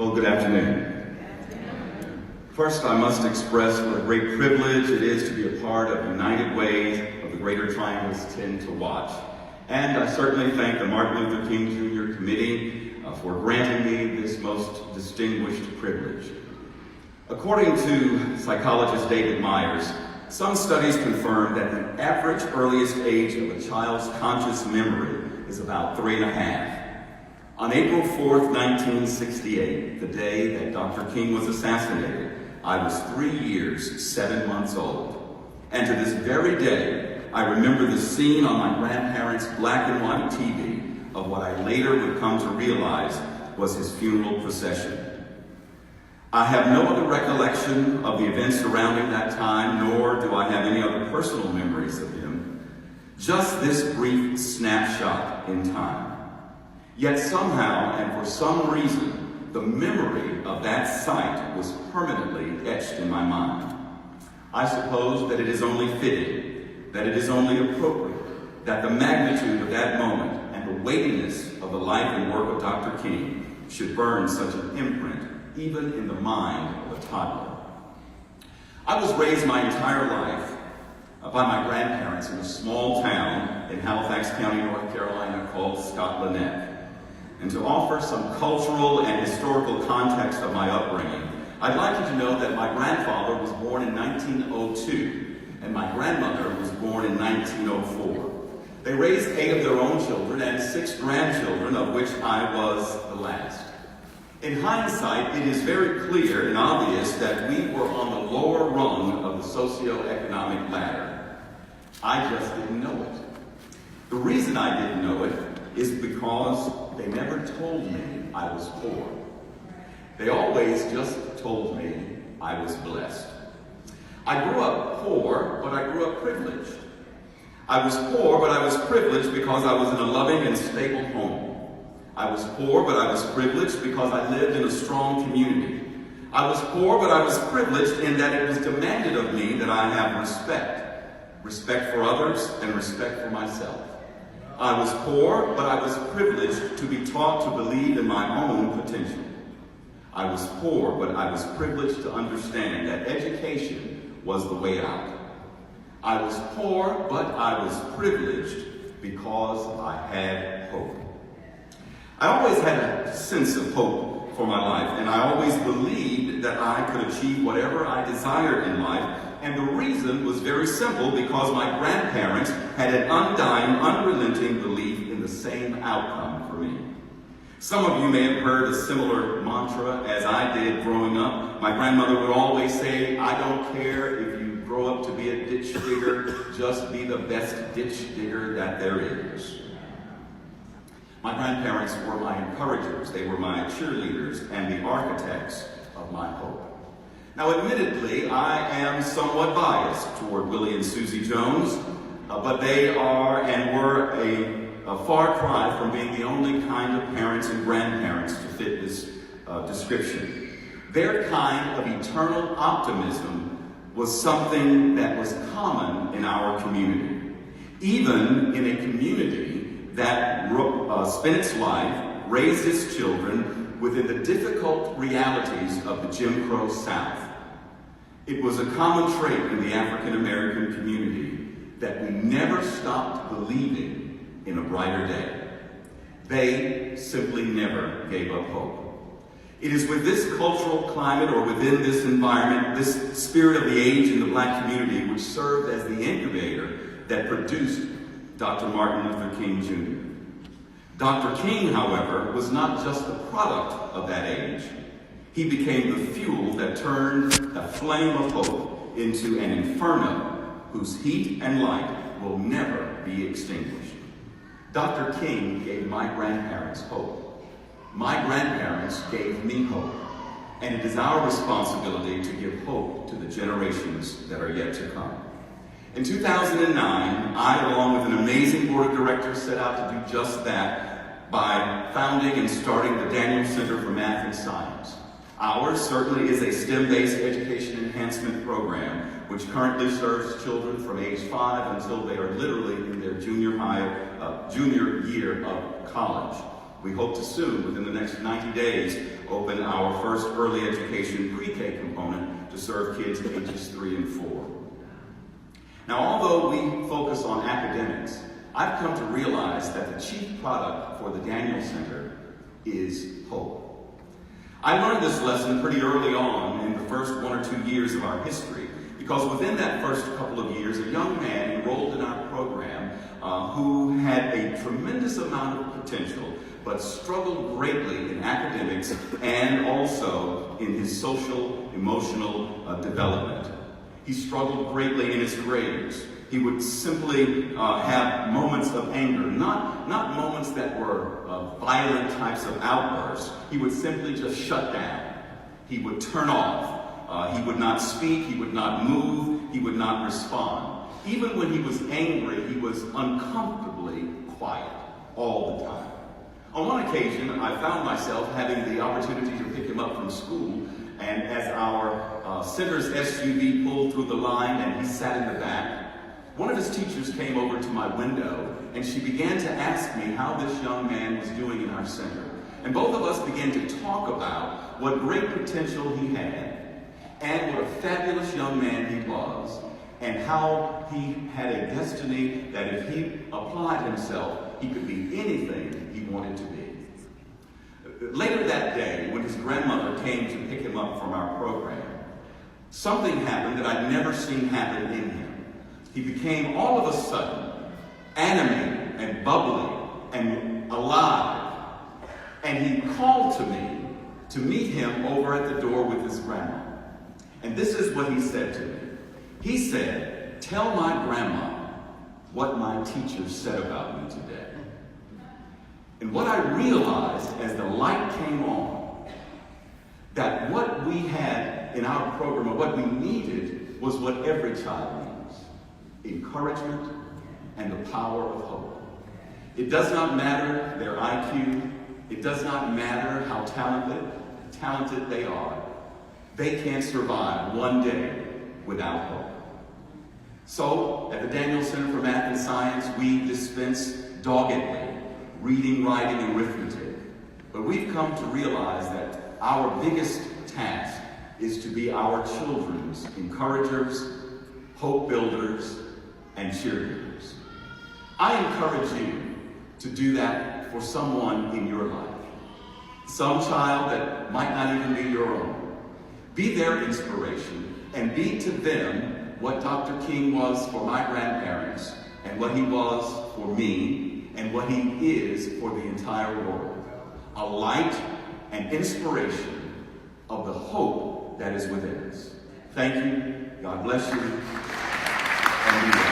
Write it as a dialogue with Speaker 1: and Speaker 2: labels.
Speaker 1: Well, good afternoon. First, I must express what a great privilege it is to be a part of United Way of the Greater Triangles 10 to Watch. And I certainly thank the Martin Luther King Jr. Committee for granting me this most distinguished privilege. According to psychologist David Myers, some studies confirm that the average earliest age of a child's conscious memory is about 3.5. On April 4th, 1968, the day that Dr. King was assassinated, I was 3 years, 7 months old. And to this very day, I remember the scene on my grandparents' black and white TV of what I later would come to realize was his funeral procession. I have no other recollection of the events surrounding that time, nor do I have any other personal memories of him. Just this brief snapshot in time. Yet somehow, and for some reason, the memory of that sight was permanently etched in my mind. I suppose that it is only fitting, that it is only appropriate, that the magnitude of that moment and the weightiness of the life and work of Dr. King should burn such an imprint, even in the mind of a toddler. I was raised my entire life by my grandparents in a small town in Halifax County, North Carolina called Scotland. And to offer some cultural and historical context of my upbringing, I'd like you to know that my grandfather was born in 1902 and my grandmother was born in 1904. They raised 8 of their own children and 6 grandchildren, of which I was the last. In hindsight, it is very clear and obvious that we were on the lower rung of the socioeconomic ladder. I just didn't know it. The reason I didn't know it is because they never told me I was poor. They always just told me I was blessed. I grew up poor, but I grew up privileged. I was poor, but I was privileged because I was in a loving and stable home. I was poor, but I was privileged because I lived in a strong community. I was poor, but I was privileged in that it was demanded of me that I have respect for others and respect for myself. I was poor, but I was privileged to be taught to believe in my own potential. I was poor, but I was privileged to understand that education was the way out. I was poor, but I was privileged because I had hope. I always had a sense of hope for my life, and I always believed that I could achieve whatever I desired in life. And the reason was very simple, because my grandparents had an undying, unrelenting belief in the same outcome for me. Some of you may have heard a similar mantra as I did growing up. My grandmother would always say, "I don't care if you grow up to be a ditch digger, just be the best ditch digger that there is." My grandparents were my encouragers. They were my cheerleaders and the architects of my hope. Now, admittedly, I am somewhat biased toward Willie and Susie Jones, but they are and were a far cry from being the only kind of parents and grandparents to fit this description. Their kind of eternal optimism was something that was common in our community, even in a community that spent its life, raised its children within the difficult realities of the Jim Crow South. It was a common trait in the African American community that we never stopped believing in a brighter day. They simply never gave up hope. It is with this cultural climate, or within this environment, this spirit of the age in the black community, which served as the incubator that produced Dr. Martin Luther King Jr. Dr. King, however, was not just the product of that age. He became the fuel that turned a flame of hope into an inferno whose heat and light will never be extinguished. Dr. King gave my grandparents hope. My grandparents gave me hope. And it is our responsibility to give hope to the generations that are yet to come. In 2009, I, along with an amazing board of directors, set out to do just that by founding and starting the Daniel Center for Math and Science. Ours certainly is a STEM-based education enhancement program, which currently serves children from age 5 until they are literally in their junior year of college. We hope to soon, within the next 90 days, open our first early education pre-K component to serve kids ages 3 and 4. Now, although we focus on academics, I've come to realize that the chief product for the Daniel Center is hope. I learned this lesson pretty early on in the first 1 or 2 years of our history, because within that first couple of years, a young man enrolled in our program who had a tremendous amount of potential, but struggled greatly in academics and also in his social, emotional development. He struggled greatly in his grades. He would simply have moments of anger, not moments that were violent types of outbursts. He would simply just shut down. He would turn off. He would not speak. He would not move. He would not respond. Even when he was angry, he was uncomfortably quiet all the time. On one occasion, I found myself having the opportunity to pick him up from school, and as our center's SUV pulled through the line and he sat in the back, one of his teachers came over to my window and she began to ask me how this young man was doing in our center. And both of us began to talk about what great potential he had and what a fabulous young man he was, and how he had a destiny that if he applied himself, he could be anything he wanted to be. Later that day, when his grandmother came to pick him up from our program, something happened that I'd never seen happen in him. He became all of a sudden animated and bubbly and alive. And he called to me to meet him over at the door with his grandma. And this is what he said to me. He said, "Tell my grandma what my teacher said about me today." And what I realized as the light came on, that what we had in our program, or what we needed, was what every child needs: encouragement and the power of hope. It does not matter their IQ. It does not matter how talented they are. They can't survive one day without hope. So, at the Daniel Center for Math and Science, we dispense doggedly reading, writing, and arithmetic. But we've come to realize that our biggest task is to be our children's encouragers, hope builders, and cheerleaders. I encourage you to do that for someone in your life. Some child that might not even be your own. Be their inspiration and be to them what Dr. King was for my grandparents, and what he was for me, and what he is for the entire world. A light and inspiration of the hope that is within us. Thank you. God bless you. And be well.